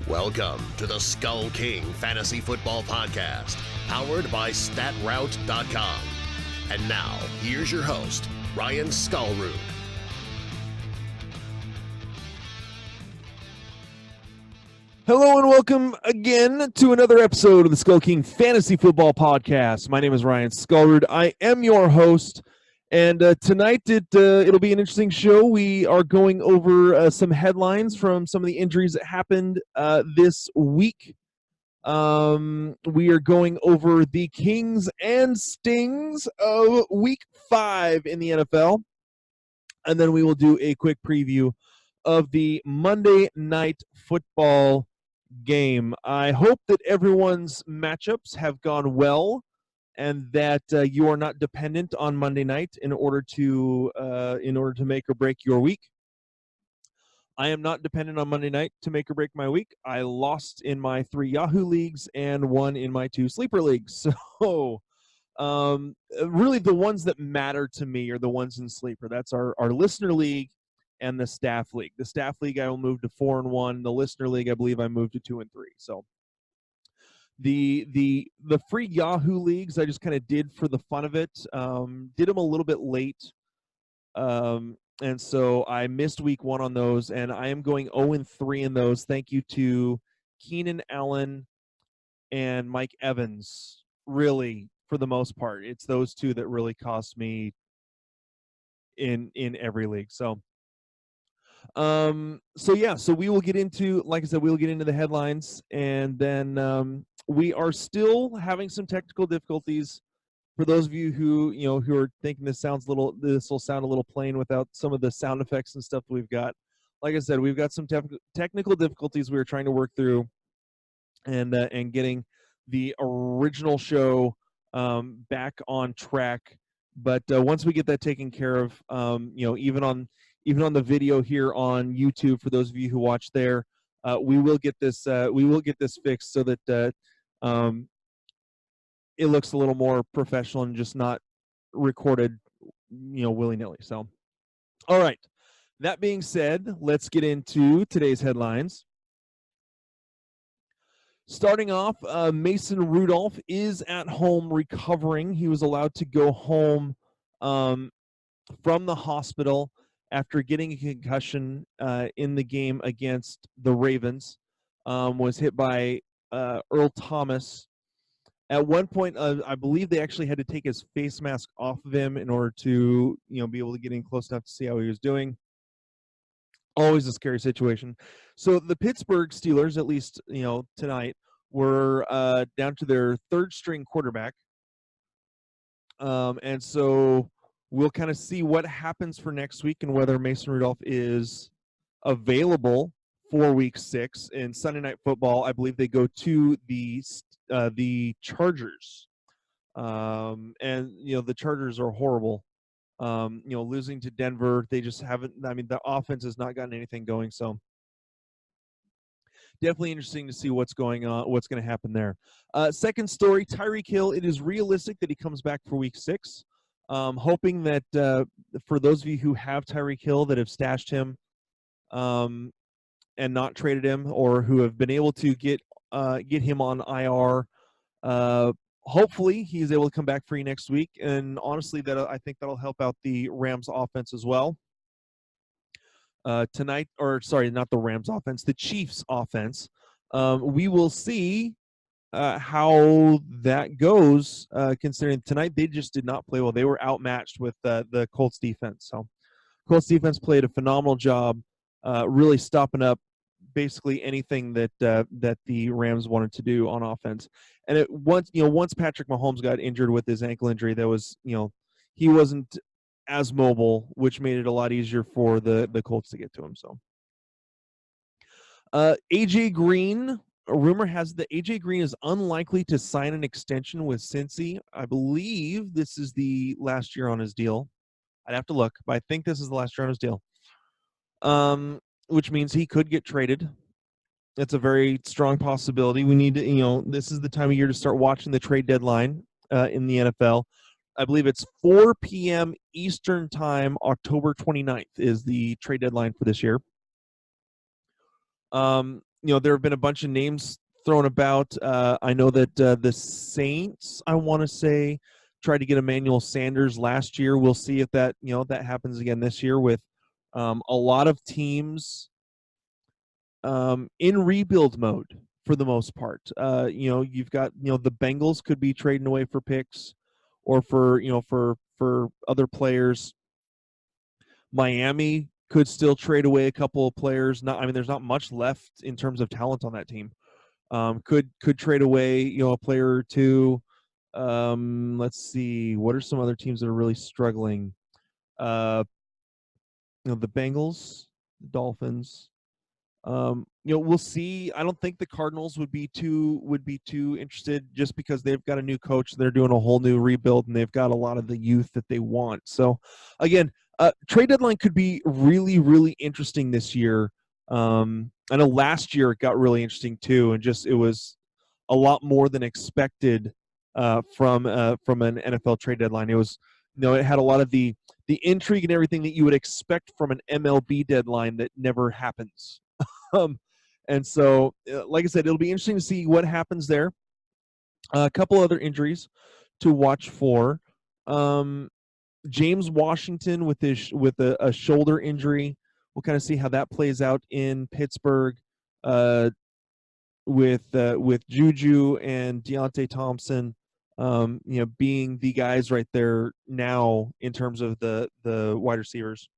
Welcome to the SkullKing Fantasy Football Podcast, powered by StatRoute.com. And now, here's your host, Ryan Skullroot. Hello and welcome again to another episode of the SkullKing Fantasy Football Podcast. My name is Ryan Skullroot. I am your host, and tonight it'll be an interesting show. We are going over some headlines from some of the injuries that happened this week. We are going over the Kings and Stings of Week 5 in the NFL, and then we will do a quick preview of the Monday Night Football game. I hope that everyone's matchups have gone well and that you are not dependent on Monday night in order to make or break your week. I am not dependent on Monday night to make or break my week. I lost in my 3 Yahoo leagues and 1 in my 2 sleeper leagues. So really the ones that matter to me are the ones in sleeper. That's our listener league and the staff league. The staff league I will move to 4-1. The listener league I believe I moved to 2-3. So the free Yahoo leagues I just kind of did for the fun of it. Did them a little bit late, and so I missed week 1 on those, and I am going 0-3 in those. Thank you to Keenan Allen and Mike Evans. Really, for the most part, it's those two that really cost me in every league. So we will get into, like I said, we will get into the headlines, and then we are still having some technical difficulties. For those of you who are thinking this will sound a little plain without some of the sound effects and stuff that we've got. Like I said, we've got some technical difficulties we are trying to work through, and getting the original show back on track. But once we get that taken care of, even on the video here on YouTube, for those of you who watch there, we will get this fixed so that it looks a little more professional and just not recorded, willy-nilly. So, all right. That being said, let's get into today's headlines. Starting off, Mason Rudolph is at home recovering. He was allowed to go home from the hospital after getting a concussion in the game against the Ravens. Was hit by Earl Thomas. At one point, I believe they actually had to take his face mask off of him in order to, be able to get in close enough to see how he was doing. Always a scary situation. So the Pittsburgh Steelers, at least, tonight, were down to their 3rd string quarterback. And so we'll kind of see what happens for next week and whether Mason Rudolph is available for Week 6. In Sunday Night Football, I believe they go to the Chargers. And the Chargers are horrible. Losing to Denver, they just haven't. I mean, the offense has not gotten anything going. So definitely interesting to see what's going on, what's going to happen there. Second story, Tyreek Hill. It is realistic that he comes back for Week 6. Hoping that for those of you who have Tyreek Hill that have stashed him and not traded him, or who have been able to get him on IR, hopefully he's able to come back free next week. And honestly, I think that'll help out the Rams offense as well. Tonight, or sorry, not the Rams offense, the Chiefs offense. We will see how that goes, considering tonight they just did not play well. They were outmatched with the Colts defense. So Colts defense played a phenomenal job, really stopping up basically anything that the Rams wanted to do on offense. And once Patrick Mahomes got injured with his ankle injury, that was, he wasn't as mobile, which made it a lot easier for the Colts to get to him. So AJ Green, a rumor has that AJ Green is unlikely to sign an extension with Cincy. I believe this is the last year on his deal. I'd have to look, but I think this is the last year on his deal. Which means he could get traded. That's a very strong possibility. We need to, this is the time of year to start watching the trade deadline in the NFL. I believe it's 4 p.m. Eastern Time, October 29th is the trade deadline for this year. there have been a bunch of names thrown about. I know that the Saints, I want to say, tried to get Emmanuel Sanders last year. We'll see if that that happens again this year with a lot of teams in rebuild mode for the most part. You've got the Bengals could be trading away for picks or for other players. Miami could still trade away a couple of players. There's not much left in terms of talent on that team. Could trade away a player or two. Let's see, what are some other teams that are really struggling? The Bengals, the Dolphins. We'll see. I don't think the Cardinals would be too interested, just because they've got a new coach. They're doing a whole new rebuild, and they've got a lot of the youth that they want. So, again, trade deadline could be really, really interesting this year. I know last year it got really interesting too, and it was a lot more than expected from an NFL trade deadline. It was, it had a lot of the intrigue and everything that you would expect from an MLB deadline that never happens. And so, like I said, it'll be interesting to see what happens there. A couple other injuries to watch for. James Washington with a shoulder injury. We'll kind of see how that plays out in Pittsburgh with Juju and Deontay Thompson, being the guys right there now in terms of the wide receivers.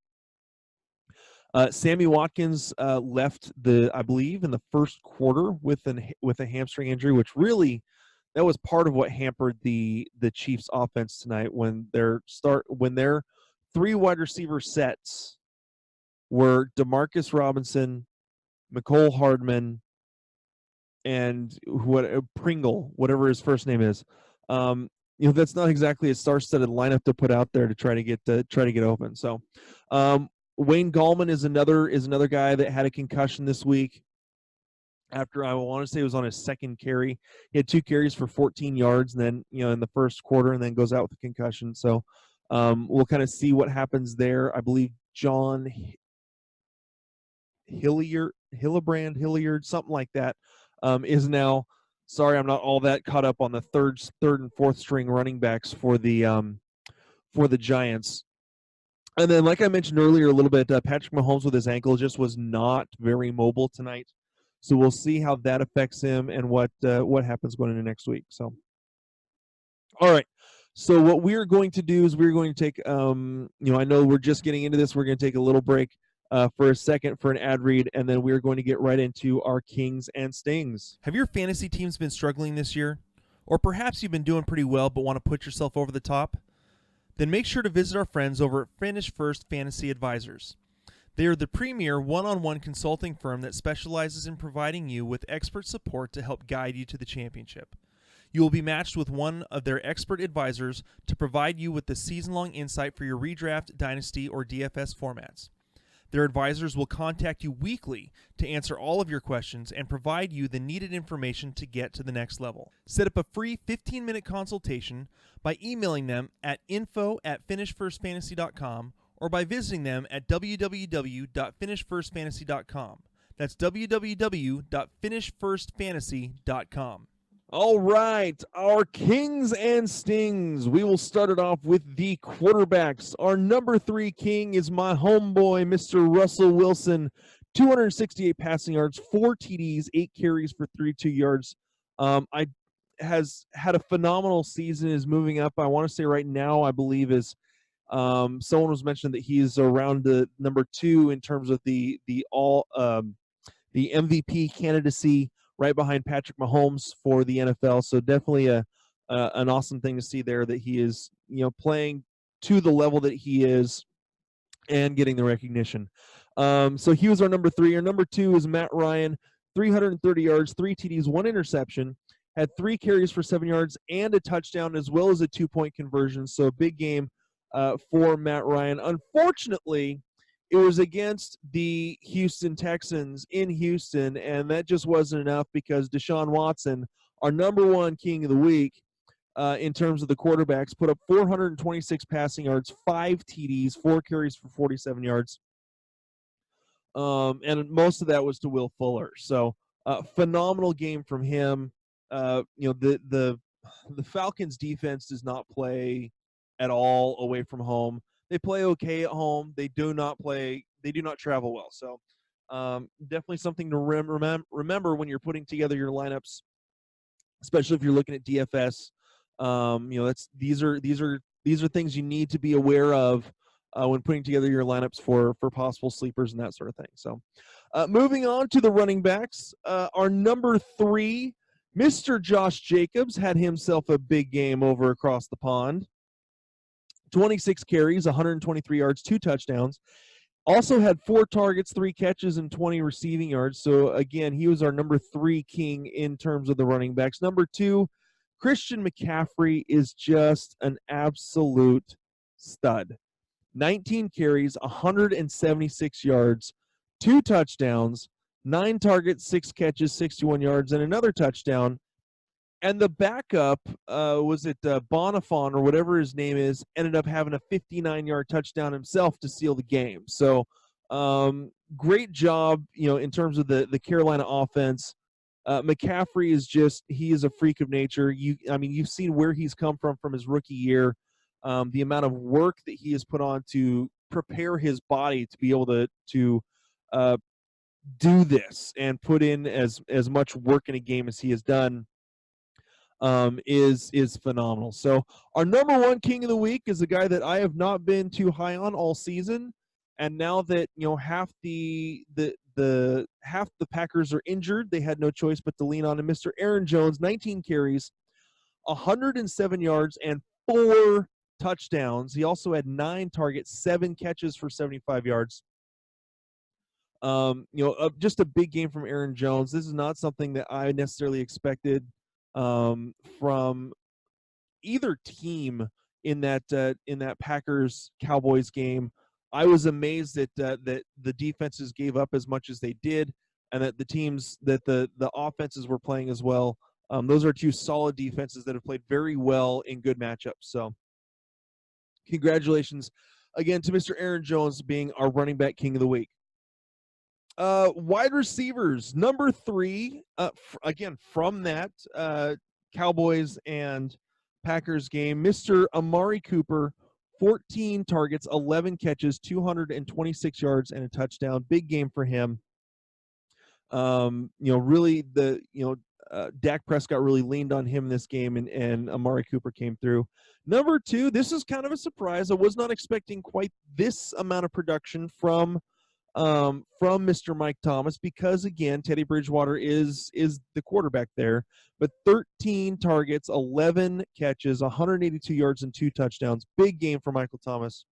Sammy Watkins left I believe in the first quarter with a hamstring injury, which really that was part of what hampered the Chiefs offense tonight when their three wide receiver sets were Demarcus Robinson, Mecole Hardman, and Pringle, whatever his first name is. That's not exactly a star-studded lineup to put out there to try to get open. So, Wayne Gallman is another guy that had a concussion this week. After, I want to say, it was on his second carry. He had 2 carries for 14 yards, and then in the first quarter, and then goes out with a concussion. So, we'll kind of see what happens there. I believe John Hilliard, something like that, is now. Sorry, I'm not all that caught up on the third and fourth string running backs for the Giants. And then, like I mentioned earlier a little bit, Patrick Mahomes with his ankle just was not very mobile tonight. So we'll see how that affects him and what happens going into next week. So, all right. So what we're going to do is we're going to take, I know we're just getting into this. We're going to take a little break for a second for an ad read, and then we're going to get right into our Kings and Stings. Have your fantasy teams been struggling this year? Or perhaps you've been doing pretty well but want to put yourself over the top? Then make sure to visit our friends over at Finish First Fantasy Advisors. They are the premier one-on-one consulting firm that specializes in providing you with expert support to help guide you to the championship. You will be matched with one of their expert advisors to provide you with the season-long insight for your redraft, dynasty, or DFS formats. Their advisors will contact you weekly to answer all of your questions and provide you the needed information to get to the next level. Set up a free 15-minute consultation by emailing them at info@finishfirstfantasy.com or by visiting them at www.finishfirstfantasy.com. That's www.finishfirstfantasy.com. All right, our Kings and Stings. We will start it off with the quarterbacks. Our number 3 king is my homeboy, Mr. Russell Wilson. 268 passing yards, 4 TDs, 8 carries for 32 yards. Has had a phenomenal season, is moving up. I want to say right now, I believe is someone was mentioning that he is around the number 2 in terms of the MVP candidacy, right behind Patrick Mahomes for the NFL. So definitely an awesome thing to see there, that he is, playing to the level that he is and getting the recognition. So he was our number 3. Our number 2 is Matt Ryan, 330 yards, 3 TDs, 1 interception, had 3 carries for 7 yards and a touchdown, as well as a 2-point conversion. So a big game for Matt Ryan. Unfortunately, it was against the Houston Texans in Houston, and that just wasn't enough because Deshaun Watson, our number 1 king of the week in terms of the quarterbacks, put up 426 passing yards, 5 TDs, 4 carries for 47 yards. And most of that was to Will Fuller. So Phenomenal game from him. The Falcons defense does not play at all away from home. They play okay at home. They do not travel well. So definitely something to remember when you're putting together your lineups, especially if you're looking at DFS. These are things you need to be aware of when putting together your lineups for possible sleepers and that sort of thing. So moving on to the running backs, our number 3, Mr. Josh Jacobs, had himself a big game over across the pond. 26 carries, 123 yards, 2 touchdowns. Also had 4 targets, 3 catches, and 20 receiving yards. So, again, he was our number 3 king in terms of the running backs. Number 2, Christian McCaffrey is just an absolute stud. 19 carries, 176 yards, 2 touchdowns, 9 targets, 6 catches, 61 yards, and another touchdown. And the backup, Bonifon or whatever his name is, ended up having a 59-yard touchdown himself to seal the game. So great job, in terms of the Carolina offense. McCaffrey he is a freak of nature. You've seen where he's come from his rookie year, the amount of work that he has put on to prepare his body to be able to do this and put in as much work in a game as he has done. Is phenomenal. So our number 1 king of the week is a guy that I have not been too high on all season, and now that half the Packers are injured, they had no choice but to lean on him. Mr. Aaron Jones, 19 carries, 107 yards, and 4 touchdowns. He also had 9 targets, 7 catches for 75 yards. Just a big game from Aaron Jones. This is not something that I necessarily expected from either team in that Packers Cowboys game. I was amazed that the defenses gave up as much as they did, and that the offenses were playing as well. Those are 2 solid defenses that have played very well in good matchups. So congratulations again to Mr. Aaron Jones being our running back king of the week. Wide receivers, number 3, again, from that Cowboys and Packers game, Mr. Amari Cooper, 14 targets, 11 catches, 226 yards, and a touchdown. Big game for him. Dak Prescott really leaned on him in this game, and Amari Cooper came through. Number 2, this is kind of a surprise. I was not expecting quite this amount of production from Mr. Mike Thomas, because again, Teddy Bridgewater is the quarterback there, but 13 targets, 11 catches, 182 yards, and 2 touchdowns. Big game for Michael Thomas.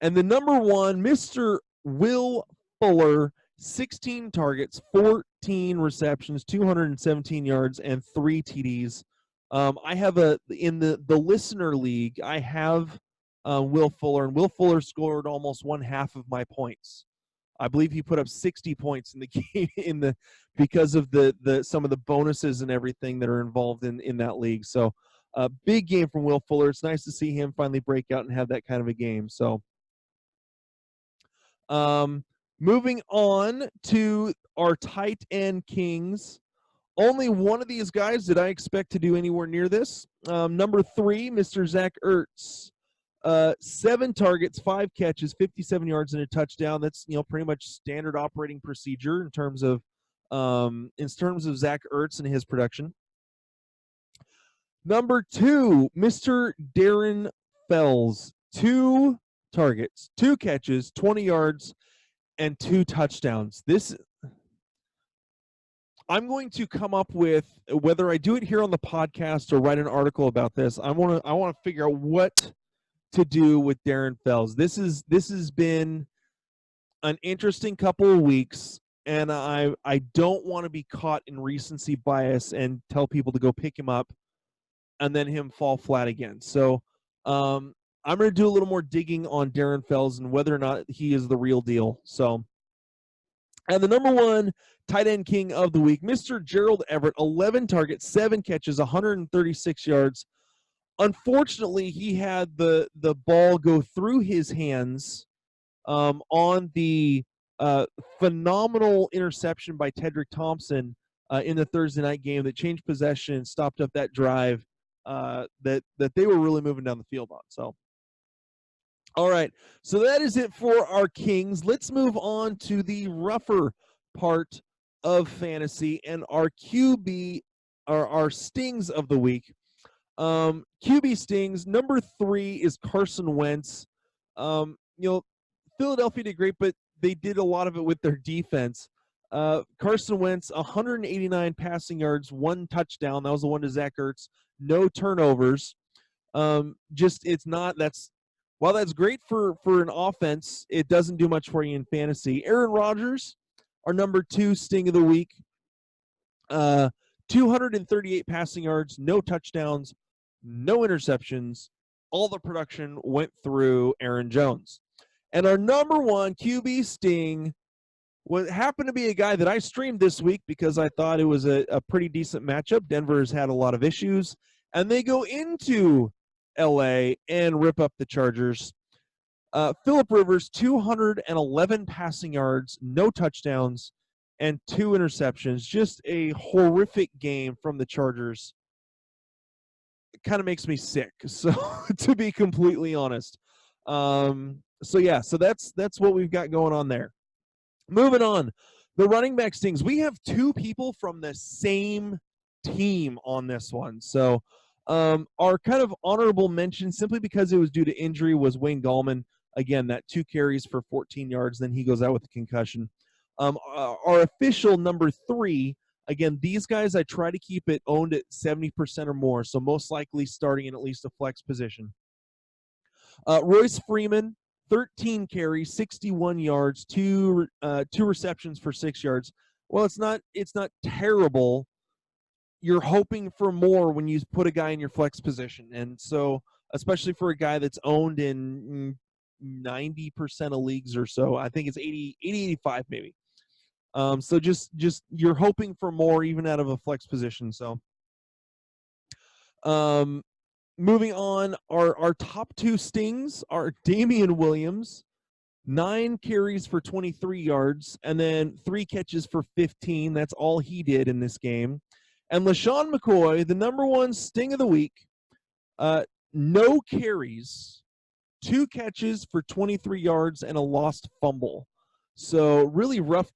And the number 1, Mr. Will Fuller, 16 targets, 14 receptions, 217 yards, and 3 TDs. I have in the listener league, I have Will Fuller, and Will Fuller scored almost 1/2 of my points. I believe he put up 60 points in the game because of some of the bonuses and everything that are involved in that league. So big game from Will Fuller. It's nice to see him finally break out and have that kind of a game. So moving on to our tight end kings. Only one of these guys did I expect to do anywhere near this. Number 3, Mr. Zach Ertz. 7 targets, 5 catches, 57 yards, and a touchdown. That's pretty much standard operating procedure in terms of Zach Ertz and his production. Number 2, Mr. Darren Fells, 2 targets, 2 catches, 20 yards, and 2 touchdowns. I'm going to come up with, whether I do it here on the podcast or write an article about this, I want to figure out what to do with Darren Fells. This has been an interesting couple of weeks, and I don't want to be caught in recency bias and tell people to go pick him up and then him fall flat again. So I'm going to do a little more digging on Darren Fells and whether or not he is the real deal. So, and the number 1 tight end king of the week, Mr. Gerald Everett, 11 targets, 7 catches, 136 yards. Unfortunately, he had the ball go through his hands on the Phenomenal interception by Tedrick Thompson in the Thursday night game that changed possession and stopped up that drive that they were really moving down the field on. So, all right. So that is it for our Kings. Let's move on to the rougher part of fantasy and our QB, our stings of the week. QB stings. Number 3 is Carson Wentz. Philadelphia did great, but they did a lot of it with their defense. Carson Wentz, 189 passing yards, 1 touchdown. That was the one to Zach Ertz. No turnovers. While that's great for an offense, it doesn't do much for you in fantasy. Aaron Rodgers, our number 2 sting of the week. 238 passing yards, no touchdowns, no interceptions. All the production went through Aaron Jones. And our number 1 QB sting happened to be a guy that I streamed this week because I thought it was a pretty decent matchup. Denver has had a lot of issues, and they go into LA and rip up the Chargers. Phillip Rivers, 211 passing yards, no touchdowns, and 2 interceptions. Just a horrific game from the Chargers. It kind of makes me sick, so to be completely honest. So that's what we've got going on there. Moving on, the running back stings. We have 2 people from the same team on this one. So our kind of honorable mention, simply because it was due to injury, was Wayne Gallman. Again, that 2 carries for 14 yards, then he goes out with a concussion. Our official number 3, again, these guys I try to keep it owned at 70% or more, so most likely starting in at least a flex position. Royce Freeman, 13 carries, 61 yards, 2 receptions for 6 yards. Well, it's not terrible. You're hoping for more when you put a guy in your flex position, and so especially for a guy that's owned in 90% of leagues or so. I think it's 80, 85 maybe. So just you're hoping for more even out of a flex position. So moving on, our top 2 stings are Damian Williams, 9 carries for 23 yards, and then 3 catches for 15. That's all he did in this game. And LaShawn McCoy, the number 1 sting of the week, no carries, 2 catches for 23 yards, and a lost fumble. So really rough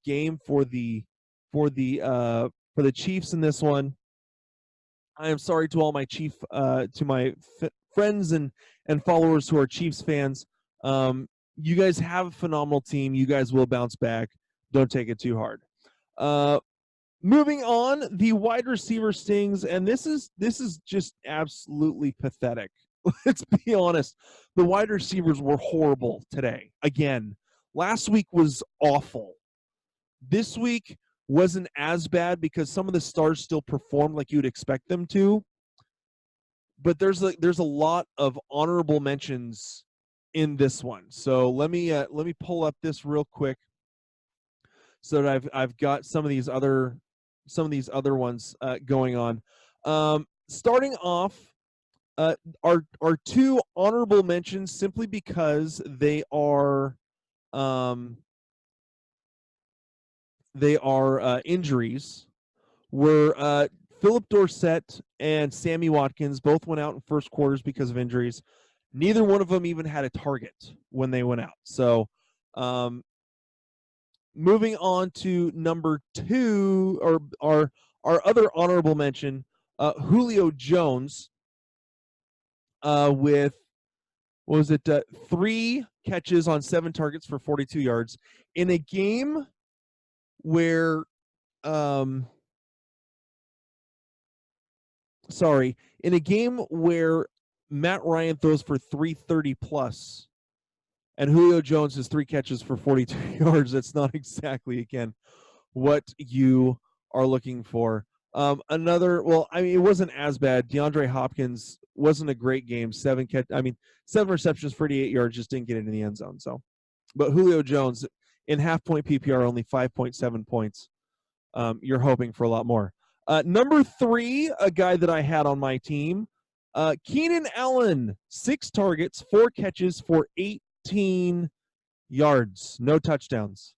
game for the Chiefs in this one. I am sorry to all my to my friends and followers who are Chiefs fans. You guys have a phenomenal team. You guys will bounce back. Don't take it too hard. Moving on, the wide receiver stings, and this is just absolutely pathetic. Let's be honest. The wide receivers were horrible today. Again, last week was awful. This week wasn't as bad because some of the stars still performed like you'd expect them to. But there's a lot of honorable mentions in this one. So let me pull up this real quick so that I've got some of these other ones going on. Starting off, our 2 honorable mentions simply because they are injuries were Philip Dorsett and Sammy Watkins. Both went out in first quarters because of injuries. Neither one of them even had a target when they went out. So moving on to number 2, or our other honorable mention, Julio Jones, with, 3 catches on 7 targets for 42 yards in a game where Matt Ryan throws for 330 plus and Julio Jones has 3 catches for 42 yards. That's not exactly, again, what you are looking for. It wasn't as bad. DeAndre Hopkins wasn't a great game. 7 receptions, 48 yards, just didn't get into the end zone. So, but Julio Jones in half-point PPR, only 5.7 points. You're hoping for a lot more. Number 3, a guy that I had on my team, Keenan Allen, 6 targets, 4 catches for 18 yards, no touchdowns.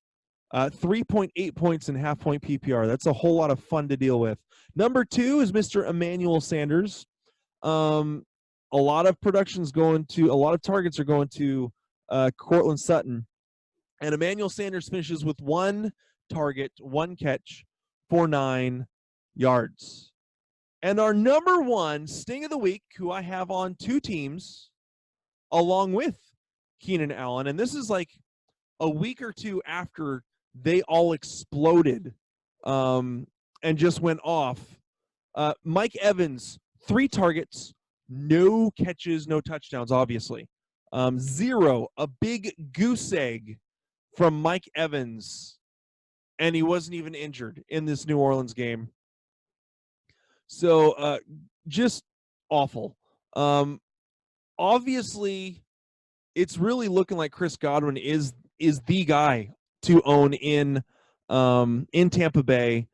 3.8 points in half-point PPR. That's a whole lot of fun to deal with. Number 2 is Mr. Emmanuel Sanders. A lot of a lot of targets are going to Cortland Sutton. And Emmanuel Sanders finishes with 1 target, 1 catch for 9 yards. And our number 1 sting of the week, who I have on 2 teams, along with Keenan Allen, and this is like a week or 2 after they all exploded and just went off. Mike Evans, 3 targets, no catches, no touchdowns, obviously. 0, a big goose egg from Mike Evans, and he wasn't even injured in this New Orleans game. So just awful. Obviously, it's really looking like Chris Godwin is the guy to own in Tampa Bay.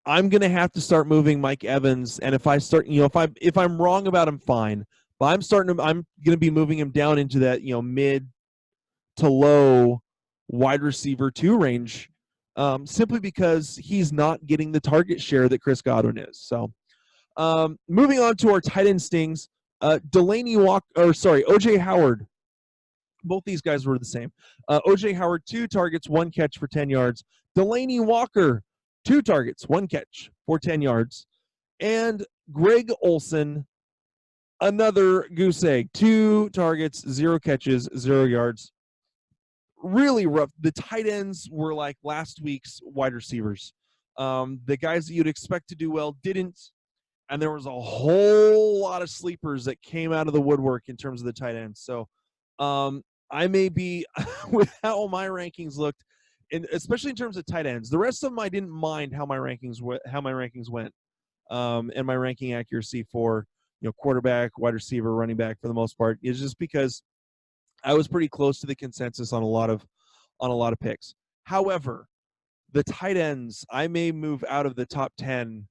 I'm gonna have to start moving Mike Evans, and if I start, if I'm wrong about him, fine. But I'm gonna be moving him down into that mid to low wide receiver 2 range, simply because he's not getting the target share that Chris Godwin is. So, moving on to our tight end stings, OJ Howard. Both these guys were the same. OJ Howard, 2 targets, 1 catch for 10 yards. Delaney Walker, 2 targets, 1 catch for 10 yards. And Greg Olsen, another goose egg, 2 targets, 0 catches, 0 yards. Really rough. The tight ends were like last week's wide receivers. The guys that you'd expect to do well didn't. And there was a whole lot of sleepers that came out of the woodwork in terms of the tight ends. So I may be, with how my rankings looked, and especially in terms of tight ends. The rest of them I didn't mind how my rankings went, and my ranking accuracy for quarterback, wide receiver, running back for the most part is just because I was pretty close to the consensus on a lot of picks. However, the tight ends, I may move out of the top 10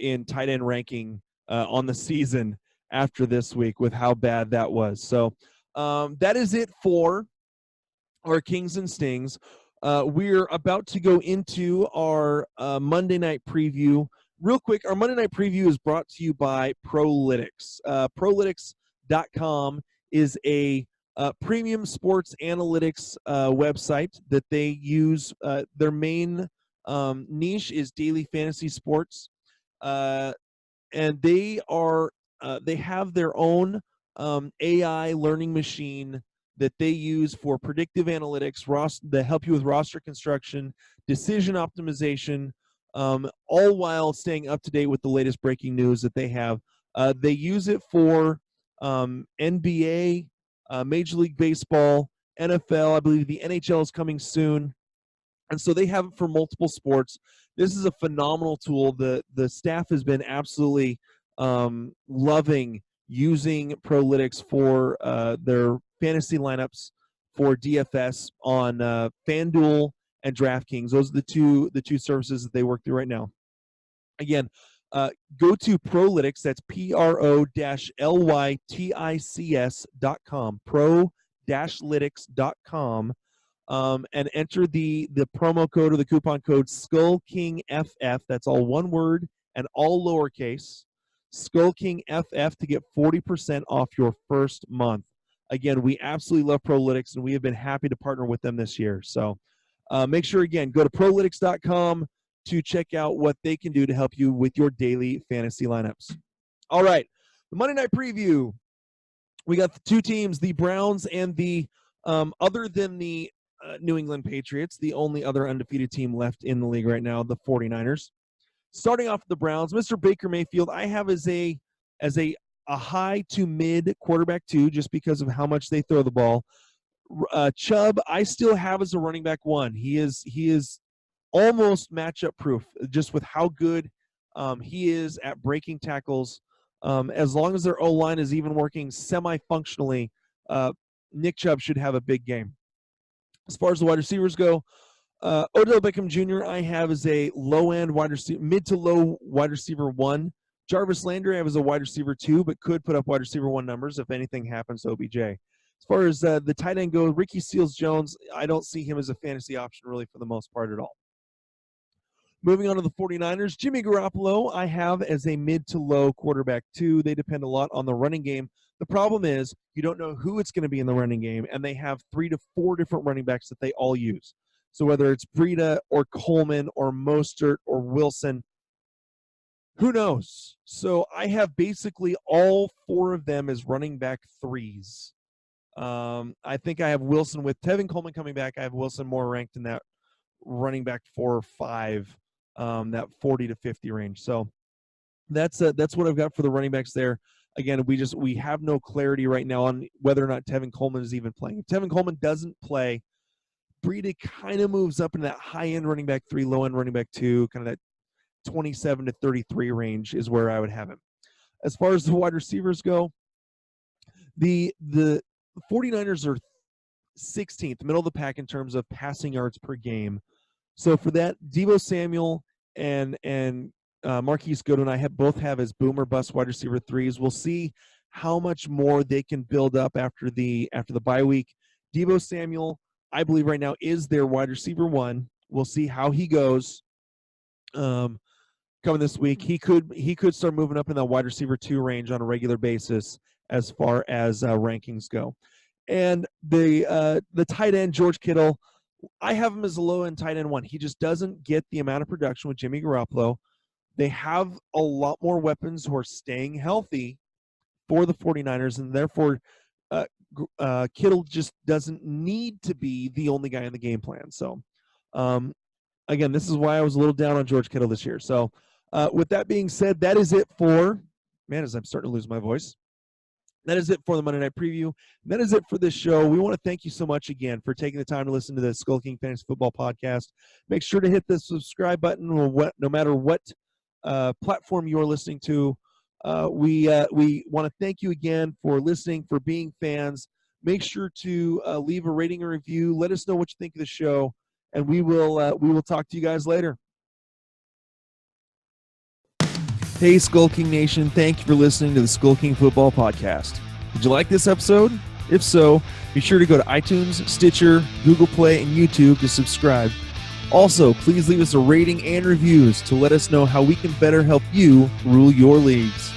in tight end ranking on the season after this week with how bad that was. So that is it for our Kings and Stings. We're about to go into our Monday night preview. Real quick, our Monday night preview is brought to you by Prolytics. Prolytics.com is a premium sports analytics website that they use. Their main niche is daily fantasy sports, and they have their own AI learning machine that they use for predictive analytics, that help you with roster construction, decision optimization, all while staying up to date with the latest breaking news that they have. They use it for NBA, Major League Baseball, NFL. I believe the NHL is coming soon. And so they have it for multiple sports. This is a phenomenal tool. The staff has been absolutely loving using Prolytics for their fantasy lineups for DFS on FanDuel and DraftKings. Those are the two services that they work through right now. Again, go to Prolytics. That's PRO-LYTICS.com. Pro-lytics.com. And enter the promo code or the coupon code SkullKingFF. That's all one word and all lowercase. SkullKingFF to get 40% off your first month. Again, we absolutely love Prolytics, and we have been happy to partner with them this year. So make sure, again, go to Prolytics.com to check out what they can do to help you with your daily fantasy lineups. All right, the Monday night preview. We got the 2 teams, the Browns and the other than the New England Patriots, the only other undefeated team left in the league right now, the 49ers. Starting off with the Browns, Mr. Baker Mayfield, I have as a high to mid quarterback 2, just because of how much they throw the ball. Chubb, I still have as a running back 1. He is almost matchup proof, just with how good he is at breaking tackles. As long as their O-line is even working semi-functionally, Nick Chubb should have a big game. As far as the wide receivers go, Odell Beckham Jr. I have as a low-end wide receiver, mid to low wide receiver 1. Jarvis Landry I have as a wide receiver 2, but could put up wide receiver 1 numbers if anything happens to OBJ. As far as the tight end goes, Ricky Seals-Jones, I don't see him as a fantasy option really for the most part at all. Moving on to the 49ers, Jimmy Garoppolo, I have as a mid to low quarterback too. They depend a lot on the running game. The problem is you don't know who it's going to be in the running game, and they have 3 to 4 different running backs that they all use. So whether it's Breida or Coleman or Mostert or Wilson, who knows? So I have basically all 4 of them as running back 3s. I think I have Wilson with Tevin Coleman coming back. I have Wilson more ranked in that running back 4 or 5. That 40 to 50 range. So that's what I've got for the running backs there. Again, we have no clarity right now on whether or not Tevin Coleman is even playing. If Tevin Coleman doesn't play, Breida kind of moves up in that high-end running back 3, low-end running back 2, kind of that 27 to 33 range is where I would have him. As far as the wide receivers go, the 49ers are 16th, middle of the pack in terms of passing yards per game. So for that, Deebo Samuel and Marquise Goodwin, I both have as boom or bust wide receiver 3s. We'll see how much more they can build up after the bye week. Deebo Samuel, I believe right now is their wide receiver 1. We'll see how he goes coming this week. He could start moving up in that wide receiver 2 range on a regular basis as far as rankings go. And the tight end, George Kittle, I have him as a low-end tight end 1. He just doesn't get the amount of production with Jimmy Garoppolo. They have a lot more weapons who are staying healthy for the 49ers, and therefore Kittle just doesn't need to be the only guy in the game plan. So, again, this is why I was a little down on George Kittle this year. So, with that being said, that is it for – man, as I'm starting to lose my voice. That is it for the Monday Night Preview. That is it for this show. We want to thank you so much again for taking the time to listen to the SkullKing Fantasy Football Podcast. Make sure to hit the subscribe button no matter what platform you're listening to. We want to thank you again for listening, for being fans. Make sure to leave a rating or review. Let us know what you think of the show, and we will talk to you guys later. Hey, SkullKing Nation, thank you for listening to the SkullKing Football Podcast. Did you like this episode? If so, be sure to go to iTunes, Stitcher, Google Play, and YouTube to subscribe. Also, please leave us a rating and reviews to let us know how we can better help you rule your leagues.